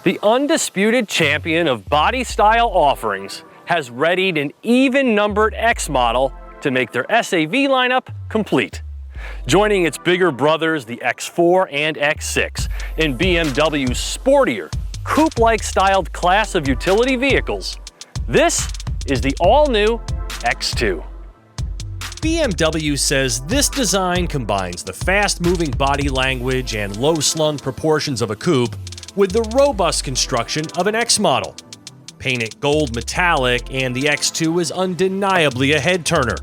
The undisputed champion of body style offerings has readied an even-numbered X model to make their SAV lineup complete. Joining its bigger brothers, the X4 and X6, in BMW's sportier, coupe-like styled class of utility vehicles, this is the all-new X2. BMW says this design combines the fast-moving body language and low-slung proportions of a coupe with the robust construction of an X model. Paint it gold metallic, and the X2 is undeniably a head-turner,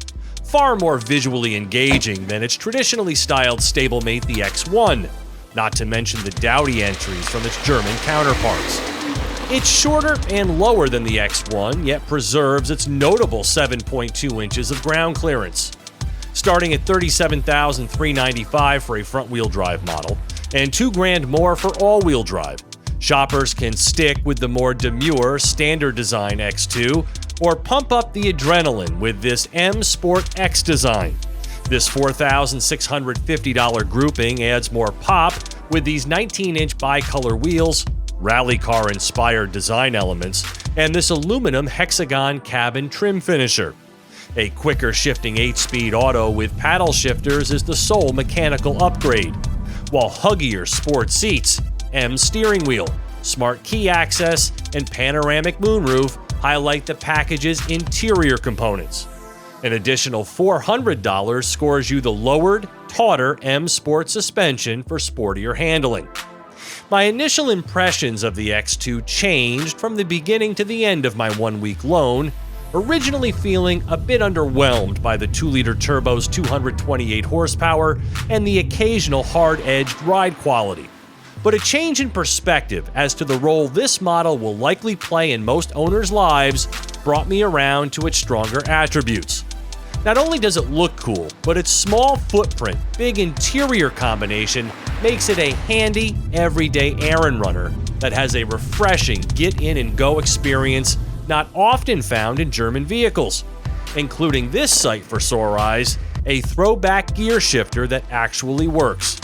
far more visually engaging than its traditionally styled stablemate, the X1, not to mention the dowdy entries from its German counterparts. It's shorter and lower than the X1, yet preserves its notable 7.2 inches of ground clearance. Starting at $37,395 for a front-wheel drive model, and $2,000 more for all-wheel drive, shoppers can stick with the more demure standard design X2 or pump up the adrenaline with this M Sport X design. This $4,650 grouping adds more pop with these 19-inch bicolor wheels, rally car-inspired design elements, and this aluminum hexagon cabin trim finisher. A quicker shifting 8-speed auto with paddle shifters is the sole mechanical upgrade, while huggier sport seats, M steering wheel, smart key access, and panoramic moonroof highlight the package's interior components. An additional $400 scores you the lowered, tauter M Sport suspension for sportier handling. My initial impressions of the X2 changed from the beginning to the end of my one-week loan, originally feeling a bit underwhelmed by the 2-liter turbo's 228 horsepower and the occasional hard-edged ride quality. But a change in perspective as to the role this model will likely play in most owners' lives brought me around to its stronger attributes. Not only does it look cool, but its small footprint, big interior combination makes it a handy, everyday errand runner that has a refreshing get-in-and-go experience not often found in German vehicles, including this sight for sore eyes, a throwback gear shifter that actually works.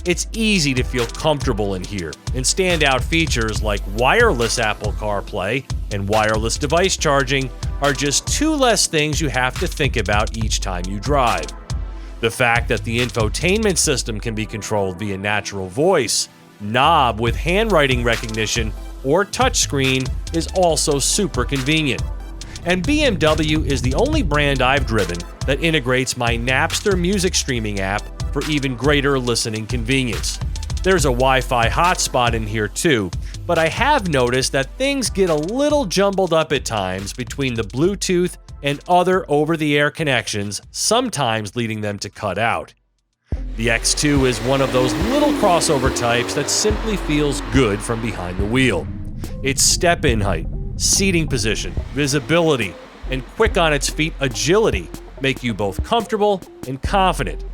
It's easy to feel comfortable in here, and standout features like wireless Apple CarPlay and wireless device charging are just two less things you have to think about each time you drive. The fact that the infotainment system can be controlled via natural voice, knob with handwriting recognition, or touchscreen is also super convenient. And BMW is the only brand I've driven that integrates my Napster music streaming app for even greater listening convenience. There's a Wi-Fi hotspot in here too, but I have noticed that things get a little jumbled up at times between the Bluetooth and other over-the-air connections, sometimes leading them to cut out. The X2 is one of those little crossover types that simply feels good from behind the wheel. Its step-in height, seating position, visibility, and quick on its feet agility make you both comfortable and confident.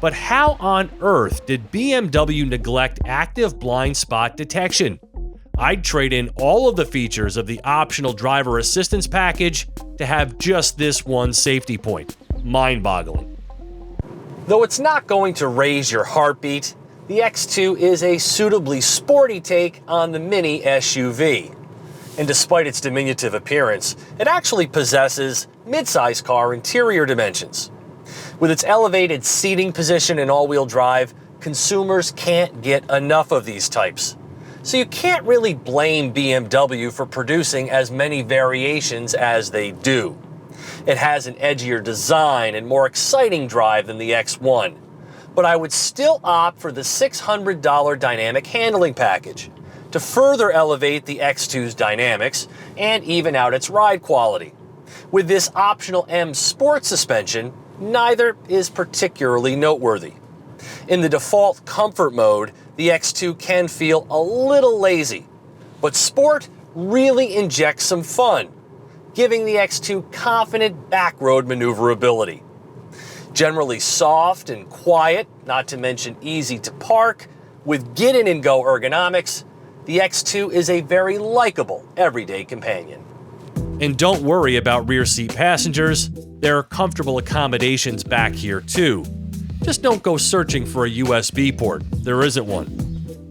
But how on earth did BMW neglect active blind spot detection? I'd trade in all of the features of the optional driver assistance package to have just this one safety point. Mind-boggling. Though it's not going to raise your heartbeat, the X2 is a suitably sporty take on the mini SUV. And despite its diminutive appearance, it actually possesses mid-size car interior dimensions. With its elevated seating position and all-wheel drive, consumers can't get enough of these types. So you can't really blame BMW for producing as many variations as they do. It has an edgier design and more exciting drive than the X1, but I would still opt for the $600 dynamic handling package to further elevate the X2's dynamics and even out its ride quality. With this optional M Sport suspension, neither is particularly noteworthy. In the default comfort mode, the X2 can feel a little lazy, but Sport really injects some fun, giving the X2 confident backroad maneuverability. Generally soft and quiet, not to mention easy to park, with get-in-and-go ergonomics, the X2 is a very likable everyday companion. And don't worry about rear seat passengers, there are comfortable accommodations back here too. Just don't go searching for a USB port, there isn't one.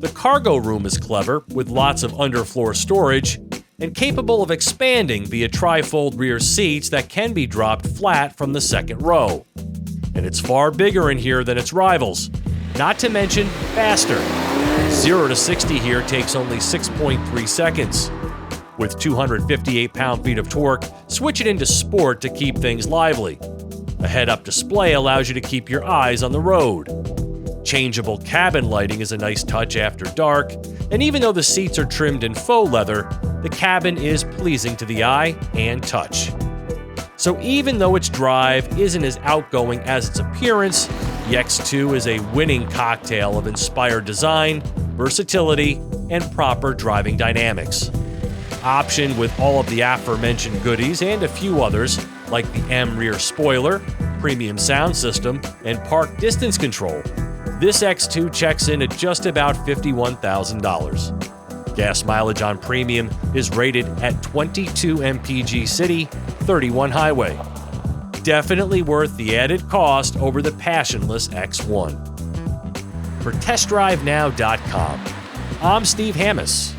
The cargo room is clever, with lots of underfloor storage, and capable of expanding via tri-fold rear seats that can be dropped flat from the second row. And it's far bigger in here than its rivals, not to mention faster. 0 to 60 here takes only 6.3 seconds. With 258 pound-feet of torque, switch it into Sport to keep things lively. A head-up display allows you to keep your eyes on the road. Changeable cabin lighting is a nice touch after dark, and even though the seats are trimmed in faux leather, the cabin is pleasing to the eye and touch. So even though its drive isn't as outgoing as its appearance, the X2 is a winning cocktail of inspired design, versatility, and proper driving dynamics. Optioned with all of the aforementioned goodies and a few others, like the M rear spoiler, premium sound system, and park distance control, this X2 checks in at just about $51,000. Gas mileage on premium is rated at 22 mpg city, 31 highway. Definitely worth the added cost over the passionless X1. For TestDriveNow.com, I'm Steve Hammes.